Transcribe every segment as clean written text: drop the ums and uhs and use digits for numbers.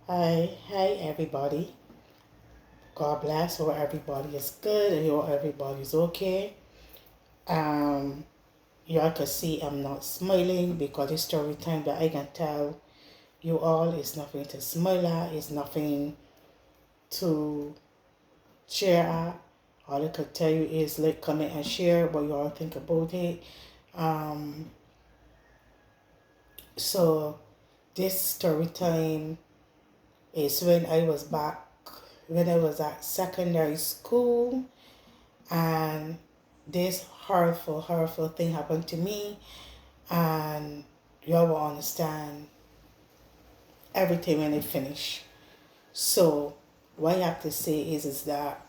Hi everybody. God bless. Hope everybody is good and hope everybody's okay. Um, y'all can see I'm not smiling because it's story time, but I can tell you all it's nothing to smile at, it's nothing to share at. All I can tell you is like, comment, and share what you all think about it. Um, so this story time is when I was at secondary school and this horrible thing happened to me, and y'all will understand everything when it finish. So what I have to say is that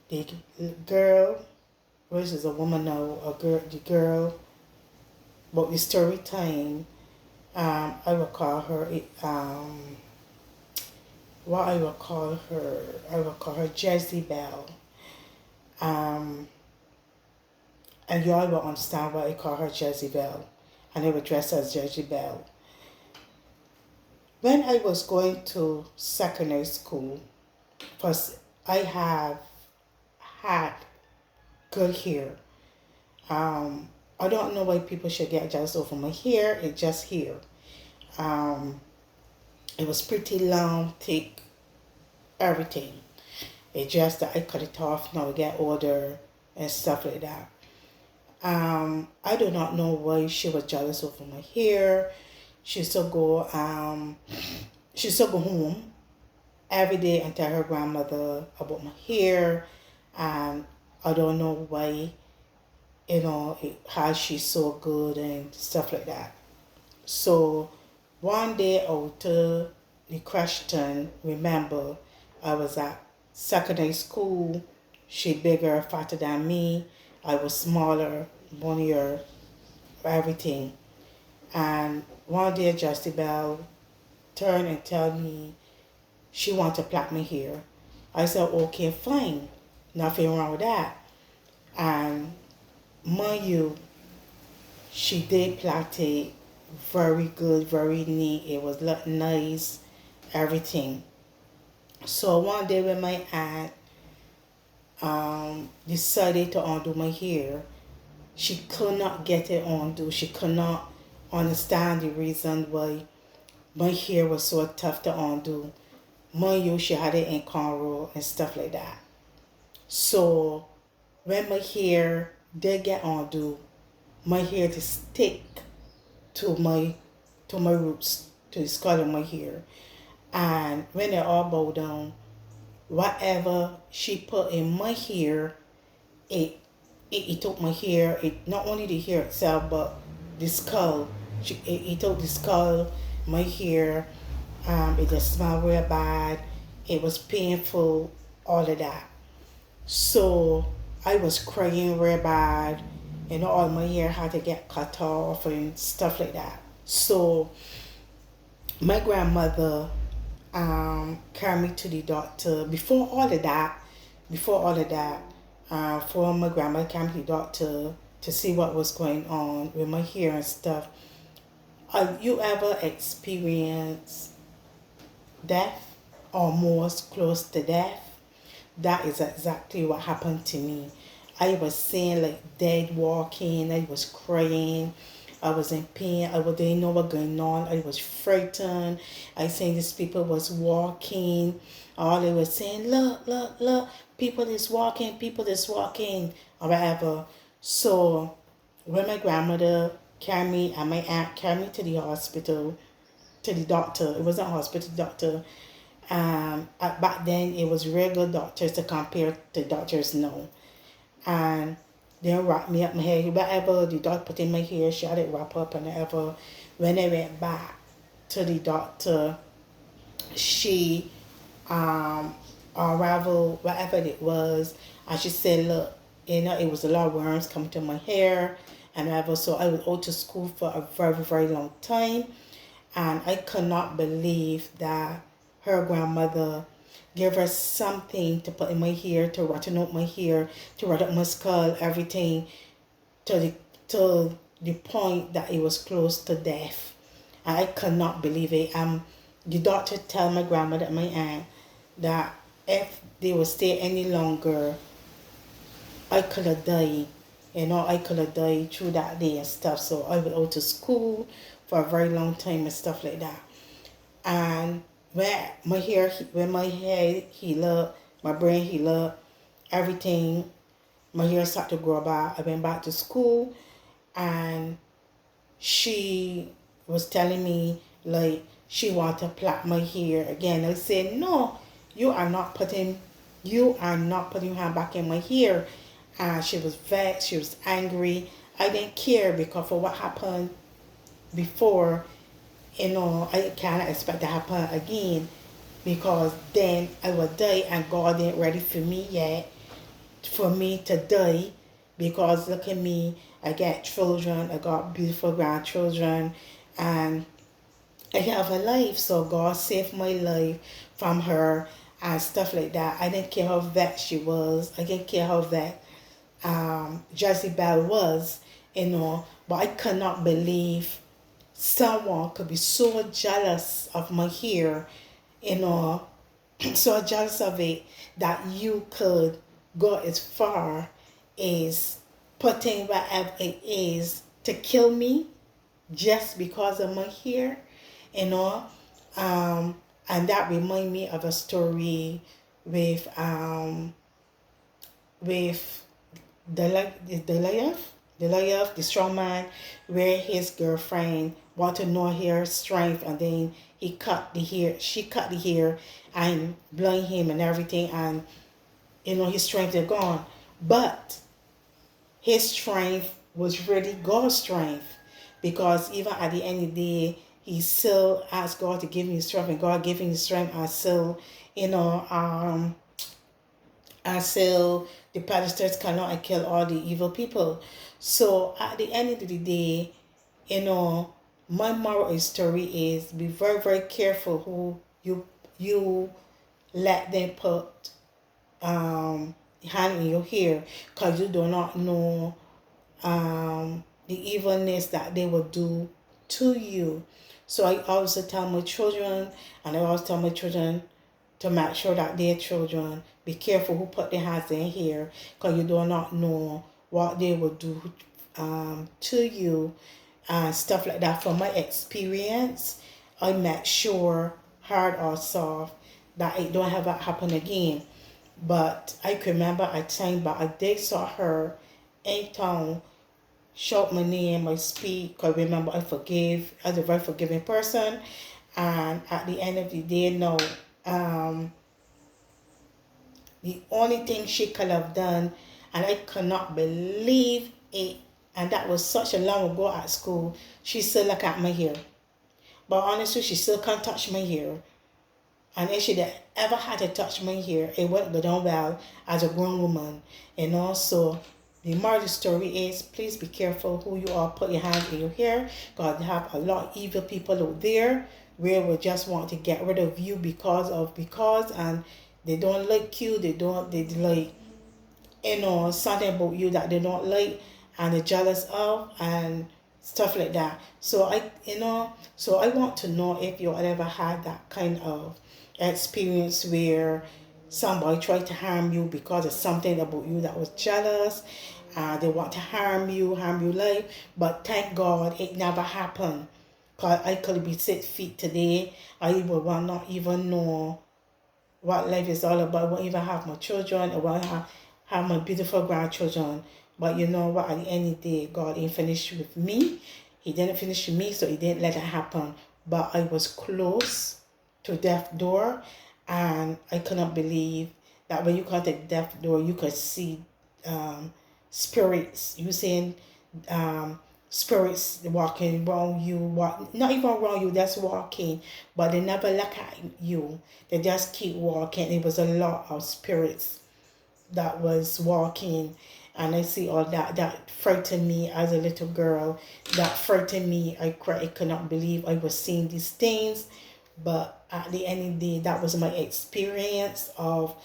the girl, which is a woman now, the girl, but the story time, I will call her, what I will call her Jezebel. Um, and y'all will understand why I call her Jezebel, and I will dress as Jezebel. When I was going to secondary school, because I have had good hair. I don't know why people should get jealous over my hair. It's just hair. Um, it was pretty long, thick, everything. It's just that I cut it off now I get older and stuff like that. I do not know why she was jealous over my hair. She used to go she used to go home every day and tell her grandmother about my hair, and I don't know why, how she's so good and stuff like that. So one day out to the question, remember, I was at secondary school. She bigger, fatter than me. I was smaller, bonier, everything. And one day Justy Bell turned and tell me she want to plait my hair. I said, okay, fine. Nothing wrong with that. And mind you, she did plait it very good, very neat. It was look nice, everything. So one day when my aunt decided to undo my hair, she could not get it undo. She could not understand the reason why my hair was so tough to undo. Mind you, she had it in cornrow and stuff like that. So when my hair did get undo, my hair just stick to my roots, to the skull of my hair. And when it all bowed down, whatever she put in my hair, it it took my hair. It not only the hair itself, but the skull. It took the skull, my hair. It just smelled real bad. It was painful, all of that. So I was crying real bad. All my hair had to get cut off and stuff like that. So my grandmother carried me to the doctor. For my grandma came to the doctor to see what was going on with my hair and stuff. Have you ever experienced death, almost close to death? That is exactly what happened to me. I was seeing like dead walking. I was crying. I was in pain. Didn't know what going on. I was frightened. I seen these people was walking. All they were saying, look, look, look, people is walking, or whatever. So when my grandmother carried me and my aunt carried me to the hospital, to the doctor, it wasn't a hospital, doctor. Back then it was regular doctors to compare to doctors now. And they wrapped me up my hair. Whatever the doctor put in my hair, she had it wrapped up and whatever. When I went back to the doctor, she unraveled whatever it was, and she said, look, it was a lot of worms coming to my hair and whatever. So I was out to school for a very, very long time, and I could not believe that her grandmother gave her something to put in my hair, to rotten out my hair, to rotten up my skull, everything, to the point that it was close to death. And I could not believe it. the doctor tell my grandmother and my aunt that if they would stay any longer, I could have died. I could have died through that day and stuff. So I went out to school for a very long time and stuff like that. And when my head healed up, my brain healed up, everything, my hair started to grow back. I went back to school, and she was telling me like she wanted to plait my hair again. I said, no, you are not putting your hand back in my hair. And she was vexed, she was angry. I didn't care because for what happened before, I cannot expect to happen again, because then I would die and God ain't ready for me yet for me to die, because look at me, I got children, I got beautiful grandchildren, and I have a life. So God saved my life from her and stuff like that. I didn't care how vexed she was. I didn't care how vexed Jezebel was, but I could not believe someone could be so jealous of my hair, you know, so jealous of it that you could go as far as putting whatever it is to kill me just because of my hair, you know. And that remind me of a story with with Goliath, the strong man, where his girlfriend wanted to know her strength, and then she cut the hair and blind him and everything, and his strength is gone. But his strength was really God's strength, because even at the end of the day, he still asked God to give him strength, and God gave him strength, and still, until the predators cannot and kill all the evil people. So at the end of the day, my moral of the story is be very, very careful who you let them put hand in your hair, because you do not know the evilness that they will do to you. So I also tell my children, and I always tell my children to make sure that their children be careful who put their hands in here, because you do not know what they will do to you and stuff like that. From my experience, I make sure, hard or soft, that it don't ever happen again. But I can remember a time, but I did saw her in town shout my name, I speak. Because remember, I forgive, as a very forgiving person. And at the end of the day, no, the only thing she could have done, and I could not believe it, and that was such a long ago at school, she still look at my hair. But honestly, she still can't touch my hair. And if she ever had to touch my hair, it wouldn't go down well as a grown woman. So the moral of the story is, please be careful who you are put your hands in your hair. God have a lot of evil people out there where we just want to get rid of you because, and they don't like you, they like, something about you that they don't like and they're jealous of and stuff like that. So I want to know if you ever had that kind of experience where somebody tried to harm you because of something about you that was jealous. They want to harm you life, but thank God it never happened. Cause I could be 6 feet today. I would not even know what life is all about. I won't even have my children. I won't have my beautiful grandchildren. But you know what? At the end of the day, God ain't finished with me. He didn't finish with me, so he didn't let it happen. But I was close to death door, and I couldn't believe that when you come to death door, you could see spirits. You saying spirits walking around you, not even around you, that's walking, but they never look at you. They just keep walking. It was a lot of spirits that was walking, and I see all that. That frightened me as a little girl. That frightened me. I cried. I could not believe I was seeing these things. But at the end of the day, that was my experience of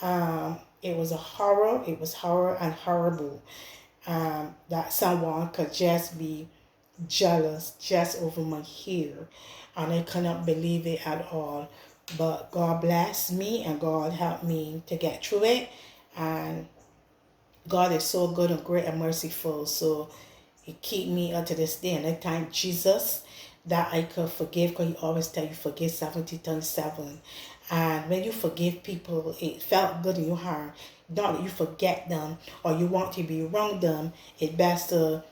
it was a horror. It was horror and horrible. That someone could just be jealous just over my hair, and I cannot believe it at all. But God blessed me and God helped me to get through it. And God is so good and great and merciful. So He keep me unto this day. And I thank Jesus that I could forgive, because He always tell you forgive 70 times 7. And when you forgive people, it felt good in your heart. Not that you forget them or you want to be around them. It's best to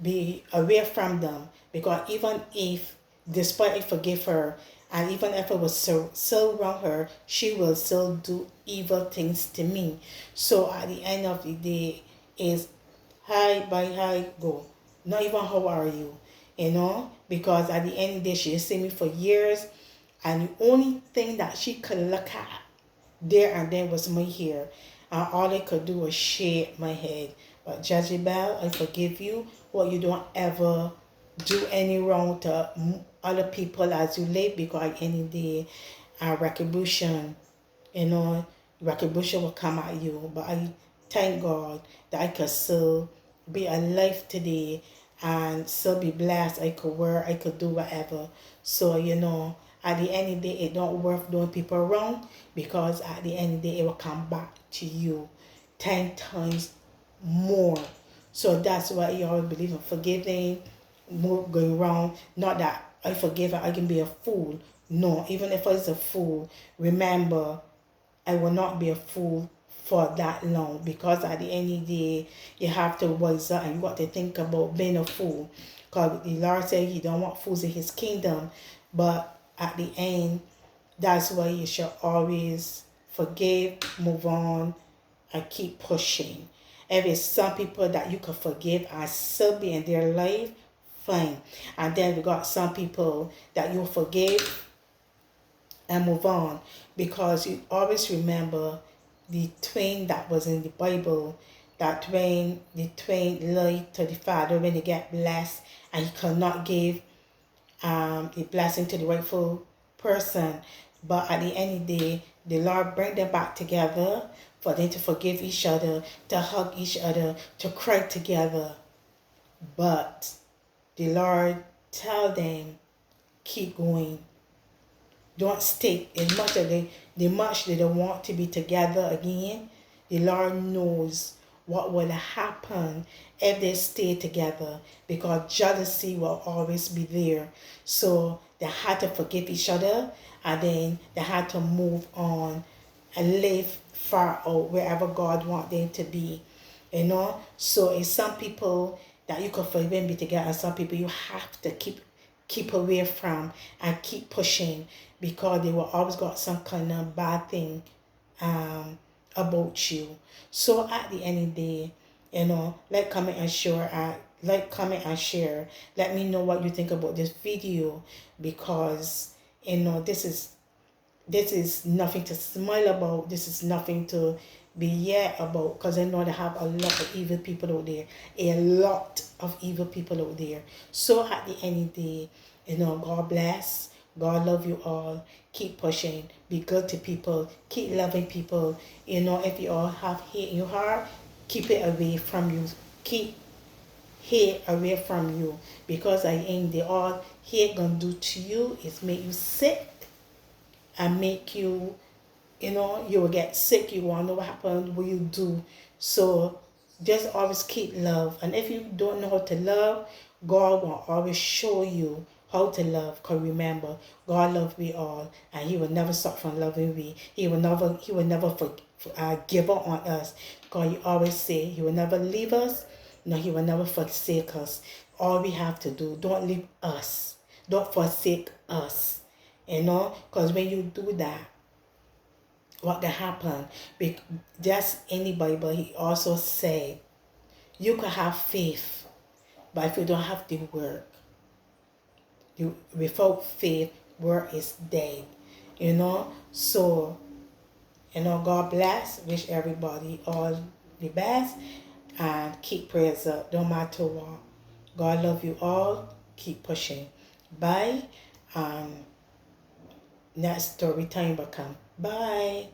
be away from them, because even if, despite I forgive her, and even if I was so wrong her, she will still do evil things to me. So at the end of the day, is hi, bye, hi, go. Not even how are you, because at the end of the day, she has seen me for years, and the only thing that she could look at there and then was my hair. And all I could do was shake my head. But Jezebel, I forgive you. Well, you don't ever do any wrong to other people as you live, because at the end of the day, retribution, you know, retribution will come at you. But I thank God that I could still be alive today and still be blessed. I could work, I could do whatever. So, at the end of the day, it don't worth doing people wrong, because at the end of the day, it will come back to you 10 times more. So that's why you always believe in forgiving, more going wrong. Not that I forgive and I can be a fool. No, even if I was a fool, remember, I will not be a fool for that long, because at the end of the day, you have to wise up and you got to think about being a fool. Because the Lord said He don't want fools in His kingdom. But at the end, that's why you should always forgive, move on, and keep pushing. If it's some people that you can forgive and still be in their life, fine. And then we got some people that you forgive and move on, because you always remember the twain that was in the Bible, that the twain lied to the father when they get blessed, and he cannot give the blessing to the rightful person. But at the end of the day, the Lord bring them back together for them to forgive each other, to hug each other, to cry together. But the Lord tell them, keep going. Don't stay. As much as they don't want to be together again, the Lord knows what will happen if they stay together, because jealousy will always be there. So they had to forgive each other, and then they had to move on and live far out wherever God wants them to be. So it's some people that you could forgive and be together, and some people you have to keep away from and keep pushing, because they will always got some kind of bad thing about you. So at the end of the day, like, comment and share. Let me know what you think about this video, because this is nothing to smile about. This is nothing to be yet about, because I know they have a lot of evil people out there. A lot of evil people out there. So at the end of the day, God bless. God love you all. Keep pushing. Be good to people. Keep loving people. If you all have hate in your heart, keep it away from you. Keep hate away from you. Because I ain't they all hate gonna do to you is make you sick, and make you, you will get sick. You want to know what happened, what you do. So just always keep love. And if you don't know how to love, God will always show you how to love. Because remember, God loves we all, and He will never stop from loving we. He will never give up on us. God, He always say He will never leave us. No, He will never forsake us. All we have to do, don't leave us. Don't forsake us. Because when you do that, what can happen? Just in the Bible, He also said, you can have faith, but if you don't have the work, without faith, work is dead. So, God bless. Wish everybody all the best, and keep prayers up, no matter what. God love you all. Keep pushing. Bye. Next story time will come. Bye.